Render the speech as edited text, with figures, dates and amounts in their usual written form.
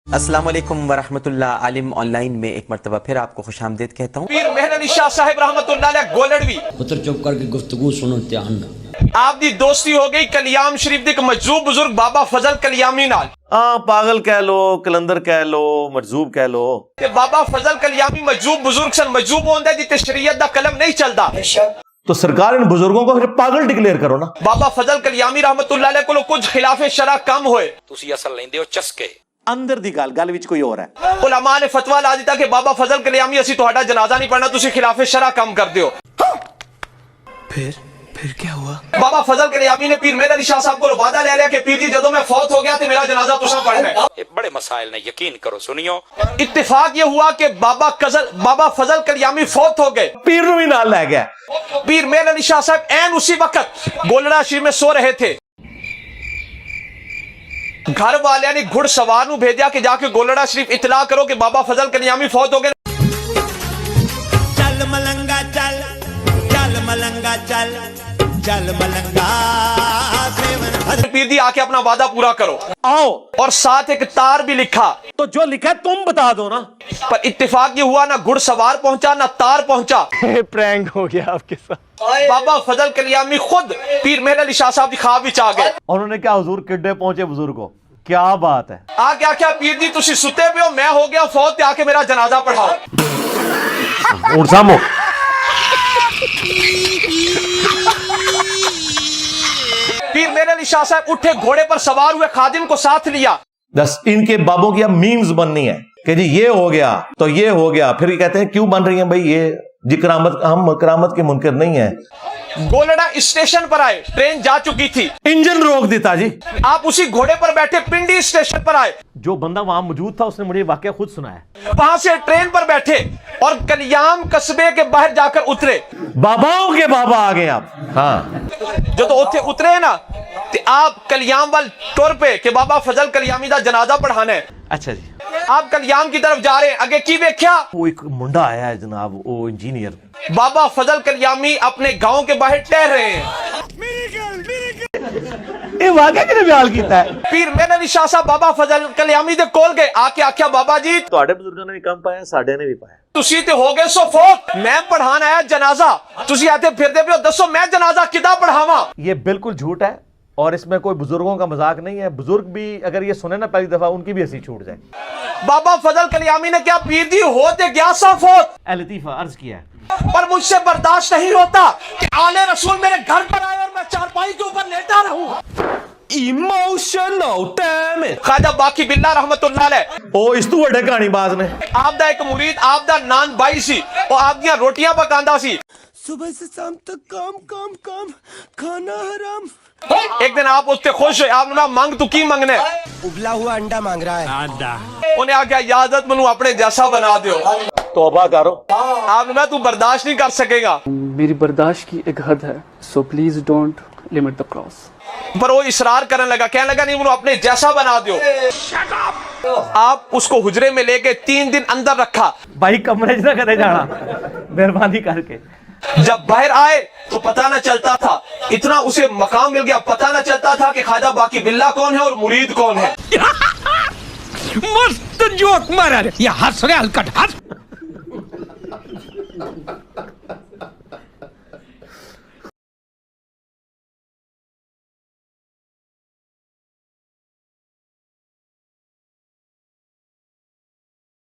अस्सलाम वालेकुम वरहमतुल्लाह। आलिम ऑनलाइन में एक मरतबा फिर आपको खुशामदीद कहता हूँ। पीर मेहर अली शाह साहिब रहमतुल्लाह अलैह गोलड़वी पुत्र चुप करके गुफ्तगू सुनो ध्यान ना। आपकी दोस्ती हो गई कलियाम शरीफ दे मजूब बुजुर्ग बाबा फजल कलियामी नाल। पागल कह लो, कलंदर कह लो, मजूब कह लो। ते बाबा फजल कलियामी मजूब बुजुर्ग सन मजूब होंदा जिते शरीयत दा कलम नहीं चलदा। तो सरकार इन बुजुर्गों को फिर पागल डिक्लेयर करो ना। बाबा फजल कलियामी रहमतुल्लाह अलैह को कुछ खिलाफे शरा कम होए तुसी असल लेंदे हो चस्के अंदर दी गल विच कोई और है। उलमा ने फतवा ला दिता कि बाबा फजल कलियामी असी तुहाडा जनाजा नहीं पढ़ना, तुसी खिलाफे शरा कम कर दियो। फिर क्या हुआ? बाबा फजल कलियामी ने पीर मेहर अली शाह साहब को वादा ले लिया कि पीर जी जदों मैं फौत हो गया तो मेरा जनाजा तुसा पढ़ना है। ये बड़े मसाइल ने यकीन करो सुनियो। इत्तेफाक ये हुआ कि बाबा फजल कलियामी फौत हो गए। पीर नूं भी नाल लै गया। पीर मेहर अली शाह साहब ऐन उसी वक्त गोलड़ा शरीफ में सो रहे थे। घर वाले ने घुड़सवार नूं भेजा कि जाके गोलड़ा शरीफ इतला करो कि बाबा फजल कलियामी फौत हो गए। चल मलंगा चल, चल मलंगा चल, चल मलंगा। पीर जी आके अपना वादा पूरा करो आओ। और साथ एक तार भी लिखा। तो जो लिखा है तुम बता दो ना। पर इत्तेफाक ये हुआ ना घुड़सवार पहुंचा ना तार पहुंचा। प्रैंक हो गया आपके साथ। बाबा फजल कलियामी खुद पीर मेहर अली शाह साहब की ख्वाब विच आ गए। उन्होंने क्या हुजूर किड्डे पहुंचे बुजुर्ग को। क्या बात है। आ क्या क्या पीर जी तुसी सुते पे हो, मैं हो गया फौत, आके मेरा जनाजा पढ़ाओ। उठ सामो। पीर मेहर अली शाह साहब उठे, घोड़े पर सवार हुए, खादिम को साथ लिया। दस इनके बाबों की अब मीम्स बननी है कि जी ये हो गया तो ये हो गया। फिर ये कहते हैं क्यों बन रही है भाई ये जी करामत, हम करामत के मुनकर नहीं है। गोलड़ा स्टेशन पर आए, ट्रेन जा चुकी थी। इंजन रोक देता जी। आप उसी घोड़े पर बैठे पिंडी स्टेशन पर आए। जो बंदा वहां मौजूद था उसने मुझे वाकया खुद सुनाया। वहां से ट्रेन पर बैठे और कलियाम कस्बे के बाहर जाकर उतरे। बाबाओं के बाबा आ गए आप। हाँ जो तो उथे उतरे ना ते आप कलियाम वाल टुर पे कि बाबा फजल कलियामी दा जनाजा पढ़ाना है। अच्छा जी। आप कलियाम की तरफ जा रहे हैं, आगे की देखा वो एक मुंडा आया है जनाब, वो इंजीनियर। बाबा फजल कलियामी अपने गांव के बाहर टहर रहे हैं। ये वाकया किने बयान कीता है। पीर मेहर अली शाह साहब बाबा फजल कलियामी दे कोल गए, आके आख्या बाबा जी ਤੁਹਾਡੇ ਬਜ਼ੁਰਗਾਂ ਨੇ ਵੀ ਕੰਮ ਪਾਇਆ, ਸਾਡੇ ਨੇ ਵੀ ਪਾਇਆ। तुसी ते हो गए सो फौत, मैं पढ़ान आया जनाजा, तुसी आते फिरदे पे हो, दसो मैं जनाजा किदा पढ़ावा। ये बिल्कुल झूठ है और इसमें कोई बुजुर्गों का मजाक नहीं है। बुजुर्ग भी अगर ये सुने ना पहली दफा उनकी भी हंसी छूट जाए। बाबा फजल कलियामी ने क्या पीर जी होते गया सा फौत, ए लतीफा अर्ज किया है। पर मुझसे बर्दाश्त नहीं होता कि आले रसूल मेरे घर पर आए और मैं चारपाई के ऊपर लेटा रहूं। Emotional damn it. ख्वाजा बाकी बिल्ला रहमतुल्लाह अलैह ओ इस तू बड़े कहानीबाज ने आपदा एक मुरीद आपदा नान बाई सी और आप दियां रोटियां पकांदा सी। सुबह से शाम तक काम काम काम, खाना हराम। एक दिन आप उससे खुश हुए, आपने कहा मांग तू की मंगने। उबला हुआ अंडा मांग रहा है। उन्हें आख्या इजाजत मनु अपने जैसा बना दियो। तौबा करो। आपने कहा तू बर्दाश्त नहीं कर सकेगा। मेरी बर्दाश्त की एक हद है, so please don't limit the cross. पर वो इसरार करने लगा, कहने लगा नहीं मनु अपने जैसा बना दियो। आप उसको हुजरे में लेके 3 दिन अंदर रखा। भाई कमरे च ना कदे जाना मेहरबानी करके। जब बाहर आए तो पता न चलता था, इतना उसे मकाम मिल गया, पता न चलता था कि ख्वाजा बाकी बिल्ला कौन है और मुरीद कौन है। मस्त जोक मारा रे, ये हंस रहे हलकट हंस।